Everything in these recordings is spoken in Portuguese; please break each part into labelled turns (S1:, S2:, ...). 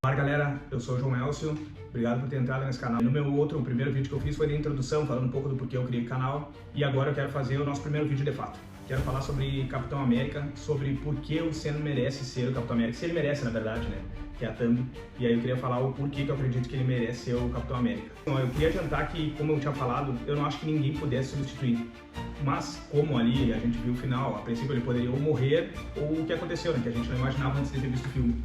S1: Fala galera, eu sou o João Elcio, obrigado por ter entrado nesse canal. O primeiro vídeo que eu fiz foi de introdução, falando um pouco do porquê eu criei o canal, e agora eu quero fazer o nosso primeiro vídeo de fato. Quero falar sobre Capitão América, sobre por que o Sam merece ser o Capitão América, se ele merece na verdade, né, que é a thumb, e aí eu queria falar o porquê que eu acredito que ele merece ser o Capitão América. Então, eu queria adiantar que, como eu tinha falado, eu não acho que ninguém pudesse substituir. Mas, como ali a gente viu o final, a princípio ele poderia ou morrer ou o que aconteceu, né? Que a gente não imaginava antes de ter visto o filme.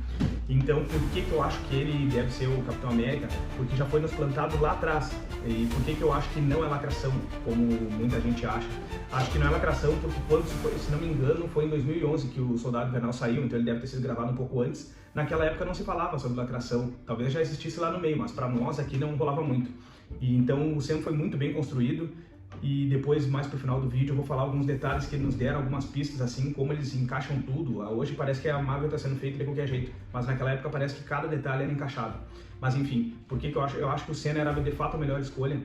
S1: Então, por que eu acho que ele deve ser o Capitão América? Porque já foi nos plantado lá atrás. E por que eu acho que não é lacração, como muita gente acha? Acho que não é lacração porque quando, se não me engano, foi em 2011 que o Soldado Invernal saiu, então ele deve ter sido gravado um pouco antes. Naquela época não se falava sobre lacração, talvez já existisse lá no meio, mas para nós aqui não rolava muito. E então o Sam foi muito bem construído. E depois, mais pro final do vídeo, eu vou falar alguns detalhes que nos deram, algumas pistas, assim, como eles encaixam tudo. Hoje parece que a Marvel está sendo feita de qualquer jeito, mas naquela época parece que cada detalhe era encaixado. Mas enfim, por que eu acho? Eu acho que o Sam era de fato a melhor escolha.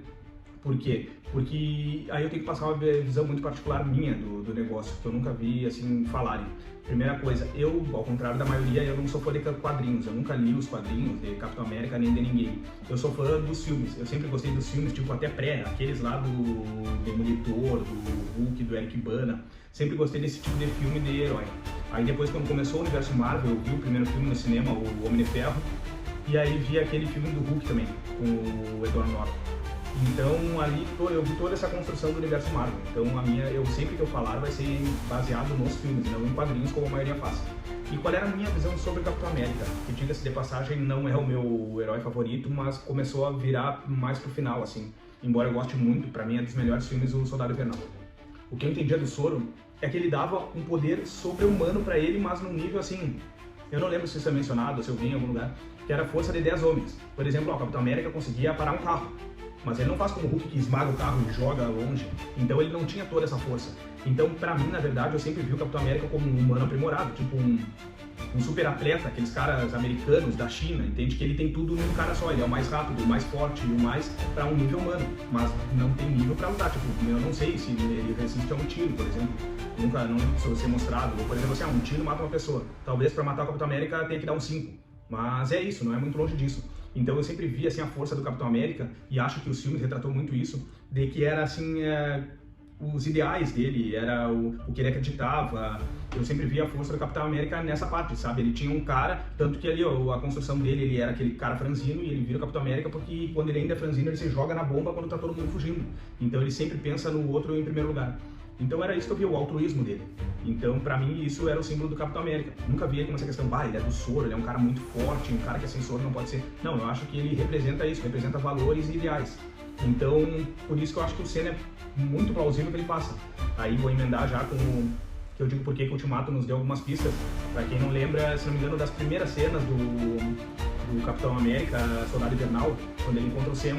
S1: Por quê? Porque aí eu tenho que passar uma visão muito particular minha do negócio, que eu nunca vi, assim, falarem. Primeira coisa, eu, ao contrário da maioria, eu não sou fã de quadrinhos, eu nunca li os quadrinhos de Capitão América nem de ninguém. Eu sou fã dos filmes, eu sempre gostei dos filmes, tipo até aqueles lá do Demolidor, do Hulk, do Eric Bana. Sempre gostei desse tipo de filme de herói. Aí depois, quando começou o universo Marvel, eu vi o primeiro filme no cinema, o Homem de Ferro, e aí vi aquele filme do Hulk também, com o Edward Norton. Então ali eu vi toda essa construção do universo Marvel. Então eu sempre que eu falar vai ser baseado nos filmes, não em quadrinhos como a maioria faz. E qual era a minha visão sobre o Capitão América? Que, diga-se de passagem, não é o meu herói favorito, mas começou a virar mais pro final, assim. Embora eu goste muito, pra mim é dos melhores filmes o Soldado Invernal. O que eu entendia do Soro é que ele dava um poder sobre-humano pra ele, mas num nível assim... Eu não lembro se isso é mencionado, se eu vi em algum lugar, que era a força de 10 homens. Por exemplo, o Capitão América conseguia parar um carro. Mas ele não faz como o Hulk que esmaga o carro e joga longe, então ele não tinha toda essa força. Então, pra mim, na verdade, eu sempre vi o Capitão América como um humano aprimorado, tipo um super atleta, aqueles caras americanos da China, entende? Que ele tem tudo num cara só, ele é o mais rápido, o mais forte e o mais pra um nível humano, mas não tem nível pra lutar, tipo, eu não sei se ele resiste a um tiro, por exemplo, não lembro se ser mostrado, ou por exemplo, assim, um tiro mata uma pessoa, talvez pra matar o Capitão América tenha que dar um 5, mas é isso, não é muito longe disso. Então eu sempre vi assim a força do Capitão América e acho que os filmes retratou muito isso, de que era assim os ideais dele, era o que ele acreditava. Eu sempre vi a força do Capitão América nessa parte, sabe? Ele tinha um cara, tanto que ali a construção dele, ele era aquele cara franzino e ele vira o Capitão América porque quando ele ainda é franzino ele se joga na bomba quando tá todo mundo fugindo. Então ele sempre pensa no outro em primeiro lugar. Então era isso que eu via, o altruísmo dele. Então, pra mim, isso era o símbolo do Capitão América. Nunca vi como essa questão, ele é do soro, ele é um cara muito forte, um cara que é sem soro não pode ser. Não, eu acho que ele representa isso, representa valores e ideais. Então, por isso que eu acho que o Sam é muito plausível que ele faça. Aí vou emendar já com que eu digo porque que o Ultimato nos deu algumas pistas. Pra quem não lembra, se não me engano, das primeiras cenas do Capitão América, Soldado Invernal, quando ele encontra o Sam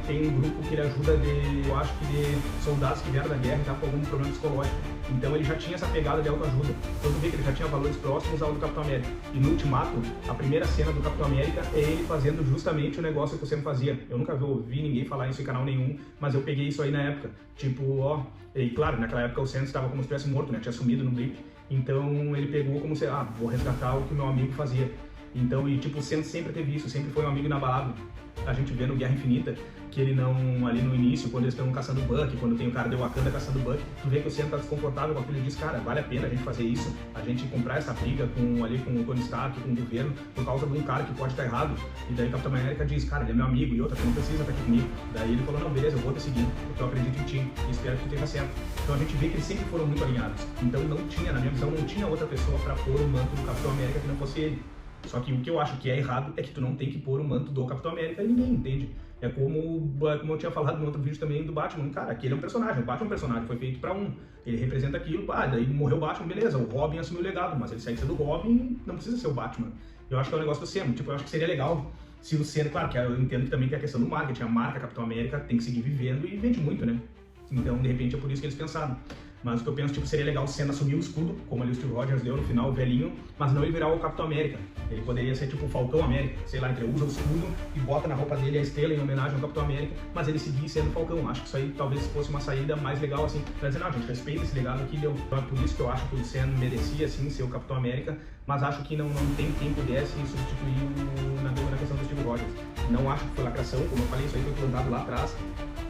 S1: tem um grupo que ele ajuda eu acho que de soldados que vieram da guerra e tá com algum problema psicológico. Então ele já tinha essa pegada de autoajuda. Então tu vê que ele já tinha valores próximos ao do Capitão América. E no Ultimato, a primeira cena do Capitão América é ele fazendo justamente o negócio que o Sam fazia. Eu nunca ouvi ninguém falar isso em canal nenhum, mas eu peguei isso aí na época. Tipo, e claro, naquela época o Sam estava como se tivesse morto, né? Tinha sumido no blip. Então ele pegou como se, vou resgatar o que o meu amigo fazia. Então, e tipo, o Sam sempre teve isso, sempre foi um amigo inabalável. A gente vê no Guerra Infinita que ele não, ali no início, quando eles estão caçando o Bucky, quando tem o cara de Wakanda caçando o Bucky, tu vê que o Sam tá desconfortável com aquilo e diz, cara, vale a pena a gente fazer isso, a gente comprar essa briga com o Tony Stark, com o governo, por causa de um cara que pode estar errado. E daí o Capitão América diz, cara, ele é meu amigo, e outra, tu não precisa estar aqui comigo. Daí ele falou, não, beleza, eu vou te seguir, porque eu acredito em ti, e espero que tu esteja certo. Então a gente vê que eles sempre foram muito alinhados. Então não tinha, na minha visão, não tinha outra pessoa pra pôr o manto do Capitão América que não fosse ele. Só que o que eu acho que é errado é que tu não tem que pôr o manto do Capitão América e ninguém entende. É como eu tinha falado no outro vídeo também do Batman. Cara, aquele é um personagem, o Batman é um personagem, foi feito pra um. Ele representa aquilo, daí morreu o Batman, beleza, o Robin assumiu o legado, mas ele segue sendo o Robin, não precisa ser o Batman. Eu acho que é um negócio do Sam, tipo, eu acho que seria legal se o Sam, claro, que eu entendo que também que a questão do marketing, a marca Capitão América tem que seguir vivendo e vende muito, né? Então, de repente, é por isso que eles pensaram. Mas o que eu penso, tipo, seria legal o Senna assumir o escudo, como ali o Steve Rogers deu no final, o velhinho, mas não ele virar o Capitão América. Ele poderia ser tipo o Falcão América, sei lá, ele usa o escudo e bota na roupa dele a estrela em homenagem ao Capitão América, mas ele seguir sendo o Falcão. Acho que isso aí talvez fosse uma saída mais legal, assim, pra dizer, não, a gente respeita esse legado aqui, deu. Então é por isso que eu acho que o Senna merecia, assim, ser o Capitão América, mas acho que não tem quem pudesse substituir na questão do Steve Rogers. Não acho que foi lacração, como eu falei, isso aí foi plantado lá atrás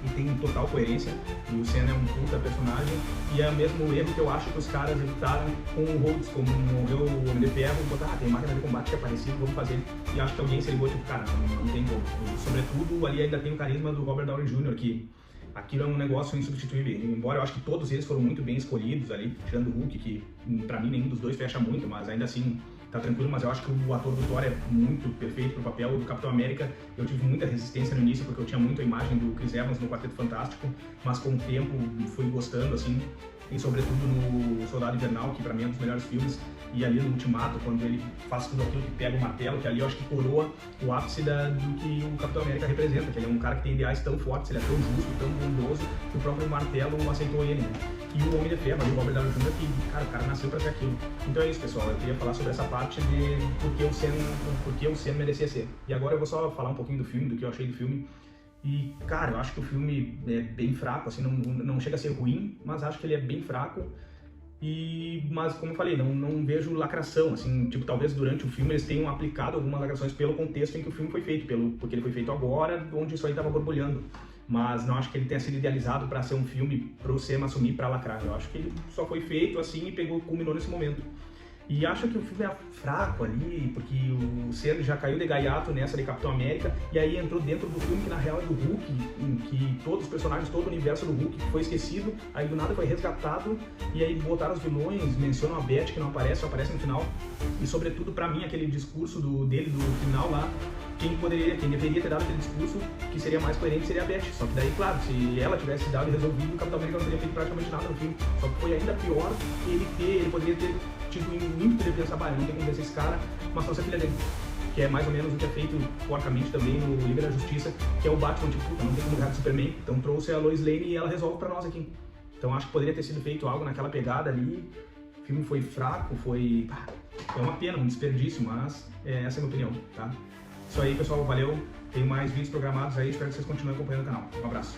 S1: e tem total coerência, e o Senna é um puta personagem, e é o mesmo erro que eu acho que os caras evitaram com o Rhodes, como morreu o Homem de Ferro, botar, tem máquina de combate que é parecido, vamos fazer, e acho que alguém se ligou, tipo, cara, não tem como. E, sobretudo, ali ainda tem o carisma do Robert Downey Jr., que aquilo é um negócio insubstituível, embora eu acho que todos eles foram muito bem escolhidos ali, tirando o Hulk, que pra mim nenhum dos dois fecha muito, mas ainda assim tá tranquilo, mas eu acho que o ator do Thor é muito perfeito pro papel. Do Capitão América eu tive muita resistência no início, porque eu tinha muito a imagem do Chris Evans no Quarteto Fantástico, mas com o tempo fui gostando, assim, e sobretudo no Soldado Invernal, que pra mim é um dos melhores filmes, e ali no Ultimato, quando ele faz tudo aquilo que pega o martelo, que ali eu acho que coroa o ápice do que o Capitão América representa, que ele é um cara que tem ideais tão fortes, ele é tão justo, tão bondoso, que o próprio martelo aceitou ele, né? E o Homem de Ferro, o Robert Downey Jr., que, cara, o cara nasceu pra ser aquilo. Então é isso, pessoal, eu queria falar sobre essa parte de por que o Senna merecia ser. E agora eu vou só falar um pouquinho do filme, do que eu achei do filme. E, cara, eu acho que o filme é bem fraco, assim, não chega a ser ruim, mas acho que ele é bem fraco. Mas, como eu falei, não vejo lacração, assim, tipo, talvez durante o filme eles tenham aplicado algumas lacrações pelo contexto em que o filme foi feito, porque ele foi feito agora, onde isso aí tava borbulhando. Mas não acho que ele tenha sido idealizado para ser um filme pro Senna assumir para lacrar. Eu acho que ele só foi feito assim e culminou nesse momento. E acho que o filme é fraco ali, porque o Senna já caiu de gaiato nessa de Capitão América, e aí entrou dentro do filme que na real é do Hulk, em que todos os personagens, todo o universo do Hulk foi esquecido, aí do nada foi resgatado, e aí botaram os vilões, mencionam a Beth que não aparece, só aparece no final. E sobretudo pra mim, aquele discurso dele do final lá, quem deveria ter dado aquele discurso que seria mais coerente seria a Beth. Só que daí, claro, se ela tivesse dado e resolvido, o Capitão América não teria feito praticamente nada no filme. Só que foi ainda pior ele poderia ter tido o ímpeto de pensar, não tem como vencer esse cara, mas trouxe a filha dele. Que é mais ou menos o que é feito porcamente também no Liga da Justiça, que é o Batman, tipo, puta, não tem como ganhar do Superman, então trouxe a Lois Lane e ela resolve pra nós aqui. Então acho que poderia ter sido feito algo naquela pegada ali. O filme foi fraco, é uma pena, um desperdício, mas essa é a minha opinião, tá? Isso aí, pessoal, valeu. Tem mais vídeos programados aí, espero que vocês continuem acompanhando o canal. Um abraço.